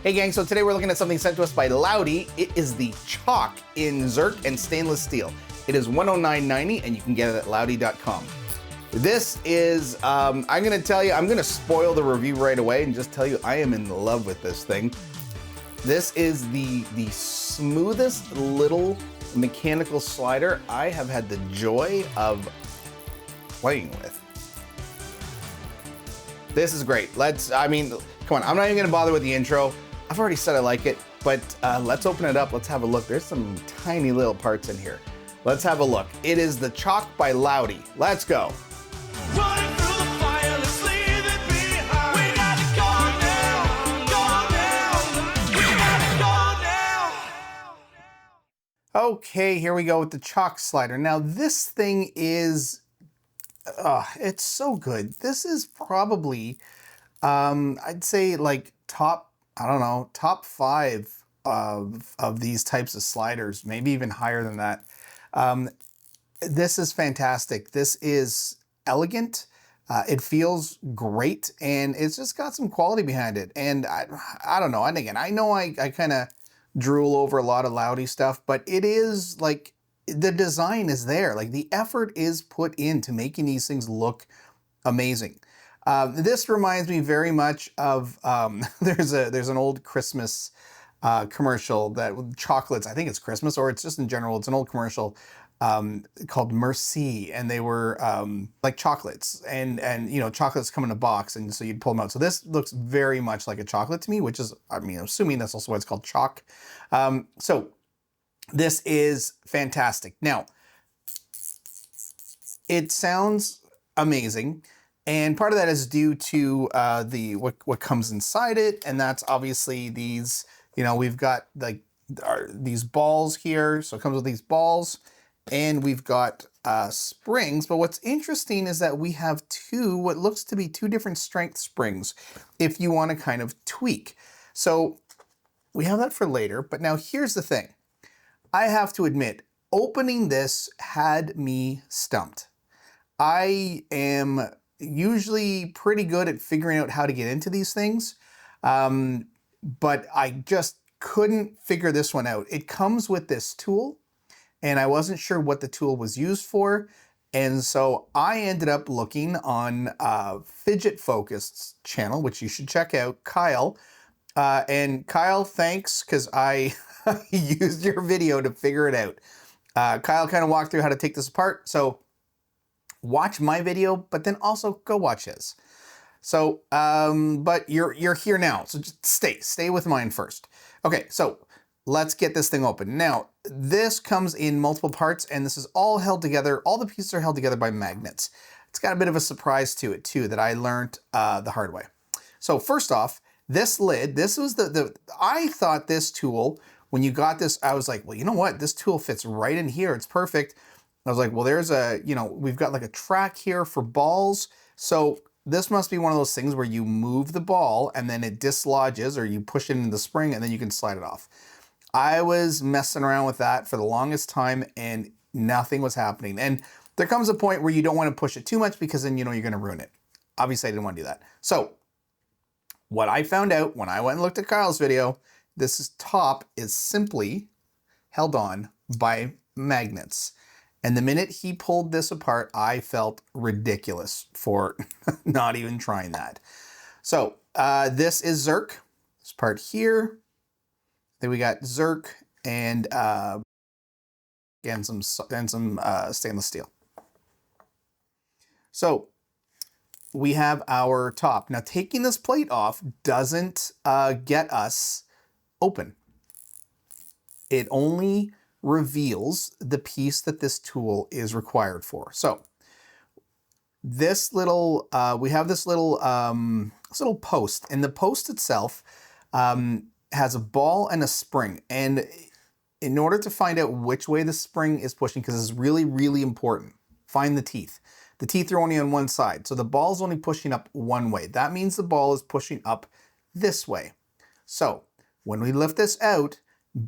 Hey gang, so today we're looking at something sent to us by Lautie. It is the Choc in Zerk and stainless steel. It is $109.90 and you can get it at lautie.com. This is, I'm gonna tell you, I'm gonna spoil the review right away and just tell you I am in love with this thing. This is the smoothest little mechanical slider I have had the joy of playing with. This is great. Come on, I'm not even gonna bother with the intro. I've already said I like it, but let's open it up. Let's have a look. There's some tiny little parts in here. Let's have a look. It is the Choc by Lautie. Let's go. Running through the fire, let's leave it behind. We gotta go now, go now. We gotta go now. Okay, here we go with the Choc slider. Now this thing is, it's so good. This is probably, I'd say like top 5 of these types of sliders, maybe even higher than that. This is fantastic. This is elegant. It feels great, and it's just got some quality behind it. And I don't know. And again, I know I kind of drool over a lot of Lautie stuff, but it is like the design is there. Like the effort is put into making these things look amazing. This reminds me very much of there's an old Christmas commercial that with chocolates. I think it's Christmas or it's just in general. It's an old commercial called Merci, and they were like chocolates, and you know, chocolates come in a box, and so you'd pull them out. So this looks very much like a chocolate to me, which is, I mean, assuming that's also why it's called Choc. So this is fantastic. Now, it sounds amazing. And part of that is due to what comes inside it, and that's obviously these, you know, we've got like these balls here, so it comes with these balls, and we've got springs. But what's interesting is that we have what looks to be two different strength springs if you want to kind of tweak. So we have that for later, but now here's the thing. I have to admit, opening this had me stumped. I am usually pretty good at figuring out how to get into these things, but I just couldn't figure this one out. It comes with this tool, and I wasn't sure what the tool was used for, and so I ended up looking on Fidget Focused channel, which you should check out, Kyle. And Kyle, thanks, because I used your video to figure it out. Kyle kind of walked through how to take this apart, so watch my video, but then also go watch his. So, but you're here now, so just stay with mine first. Okay, so let's get this thing open. Now, this comes in multiple parts, and this is all held together. All the pieces are held together by magnets. It's got a bit of a surprise to it too that I learned the hard way. So first off, this lid, this was I thought this tool, when you got this, I was like, well, you know what? This tool fits right in here. It's perfect. I was like, well, there's we've got like a track here for balls. So this must be one of those things where you move the ball and then it dislodges, or you push it into the spring and then you can slide it off. I was messing around with that for the longest time and nothing was happening. And there comes a point where you don't want to push it too much because then, you know, you're going to ruin it. Obviously, I didn't want to do that. So what I found out when I went and looked at Kyle's video, this top is simply held on by magnets. And the minute he pulled this apart, I felt ridiculous for not even trying that. So this is Zerk, this part here. Then we got Zerk and some stainless steel. So we have our top. Now taking this plate off doesn't get us open. It only reveals the piece that this tool is required for. So this little, we have this little post, and the post itself has a ball and a spring. And in order to find out which way the spring is pushing, because it's really, really important, find the teeth. The teeth are only on one side, so the ball is only pushing up one way. That means the ball is pushing up this way. So when we lift this out,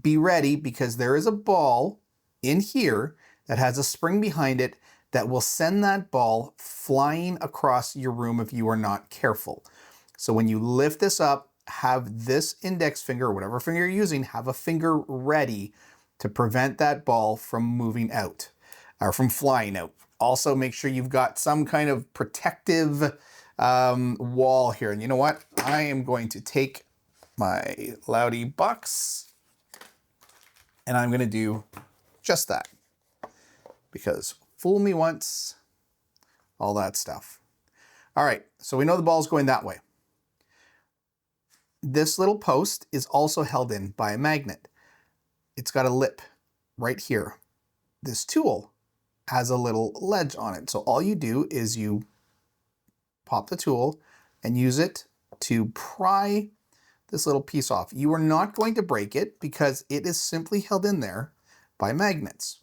be ready, because there is a ball in here that has a spring behind it that will send that ball flying across your room if you are not careful. So when you lift this up, have this index finger, or whatever finger you're using, have a finger ready to prevent that ball from moving out or from flying out. Also, make sure you've got some kind of protective wall here. And you know what? I am going to take my Lautie box and I'm going to do just that. Because fool me once, all that stuff. All right, so we know the ball's going that way. This little post is also held in by a magnet. It's got a lip right here. This tool has a little ledge on it. So all you do is you pop the tool and use it to pry this little piece off. You are not going to break it because it is simply held in there by magnets.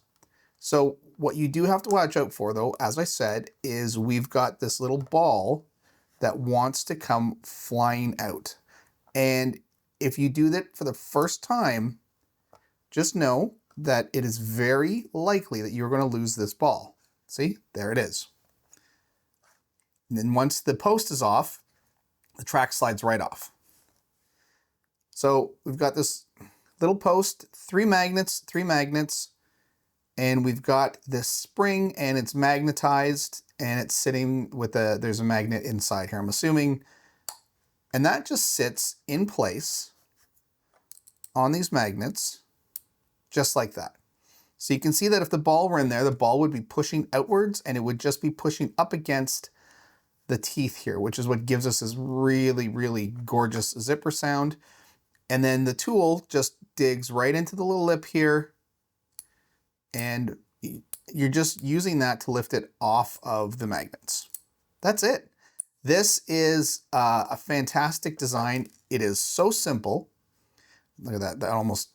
So what you do have to watch out for, though, as I said, is we've got this little ball that wants to come flying out. And if you do that for the first time, just know that it is very likely that you're going to lose this ball. See, there it is. And then once the post is off, the track slides right off. So we've got this little post, three magnets, and we've got this spring and it's magnetized and it's sitting with there's a magnet inside here, I'm assuming. And that just sits in place on these magnets, just like that. So you can see that if the ball were in there, the ball would be pushing outwards and it would just be pushing up against the teeth here, which is what gives us this really, really gorgeous zipper sound. And then the tool just digs right into the little lip here, and you're just using that to lift it off of the magnets. That's it. This is a fantastic design. It is so simple. Look at that, that almost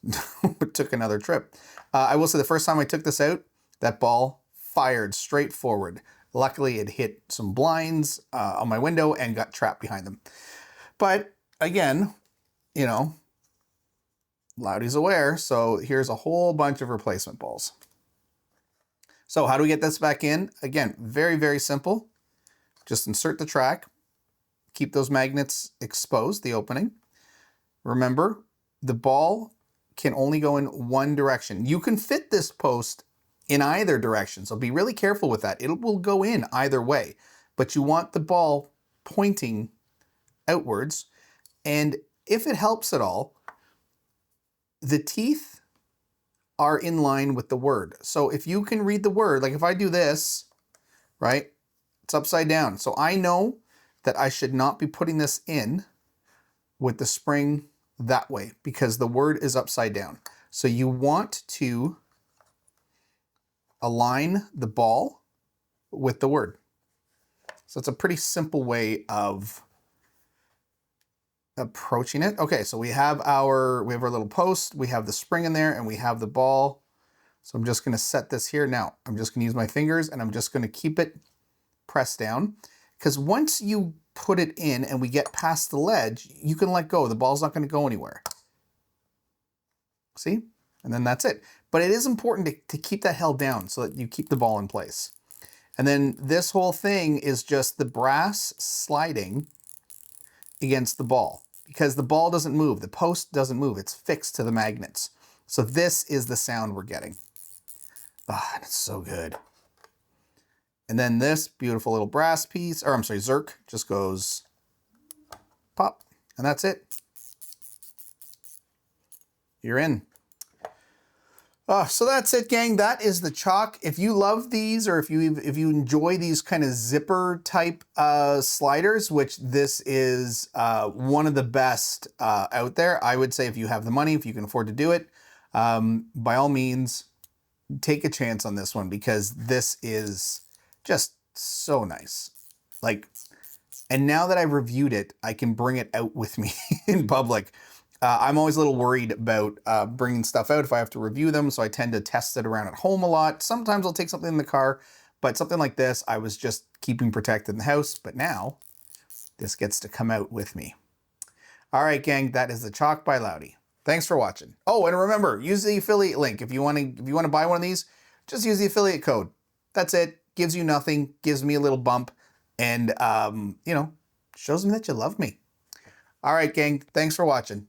took another trip. I will say the first time I took this out, that ball fired straight forward. Luckily, it hit some blinds on my window and got trapped behind them. But again, you know, Lautie's aware, so here's a whole bunch of replacement balls. So how do we get this back in? Again, very, very simple. Just insert the track, keep those magnets exposed, the opening. Remember, the ball can only go in one direction. You can fit this post in either direction, so be really careful with that. It will go in either way, but you want the ball pointing outwards. And if it helps at all, the teeth are in line with the word. So if you can read the word, like if I do this, right, it's upside down. So I know that I should not be putting this in with the spring that way because the word is upside down. So you want to align the ball with the word. So it's a pretty simple way of approaching it. Okay, so we have our little post, we have the spring in there, and we have the ball. So I'm just gonna set this here. Now, I'm just gonna use my fingers and I'm just gonna keep it pressed down. Because once you put it in and we get past the ledge, you can let go. The ball's not gonna go anywhere. See? And then that's it. But it is important to keep that held down so that you keep the ball in place. And then this whole thing is just the brass sliding against the ball because the ball doesn't move. The post doesn't move. It's fixed to the magnets. So this is the sound we're getting. Ah, it's so good. And then this beautiful little brass piece, or I'm sorry, Zerk, just goes pop, and that's it. You're in. So that's it, gang. That is the Choc. If you love these, or if you enjoy these kind of zipper type sliders, which this is one of the best out there, I would say if you have the money, if you can afford to do it, by all means, take a chance on this one because this is just so nice. Like, and now that I've reviewed it, I can bring it out with me in public. I'm always a little worried about bringing stuff out if I have to review them, so I tend to test it around at home a lot. Sometimes I'll take something in the car, but something like this, I was just keeping protected in the house, but now this gets to come out with me. All right, gang, that is the Choc by Lautie. Thanks for watching. Oh, and remember, use the affiliate link. If you want to buy one of these, just use the affiliate code. That's it. Gives you nothing, gives me a little bump, and you know, shows me that you love me. All right, gang. Thanks for watching.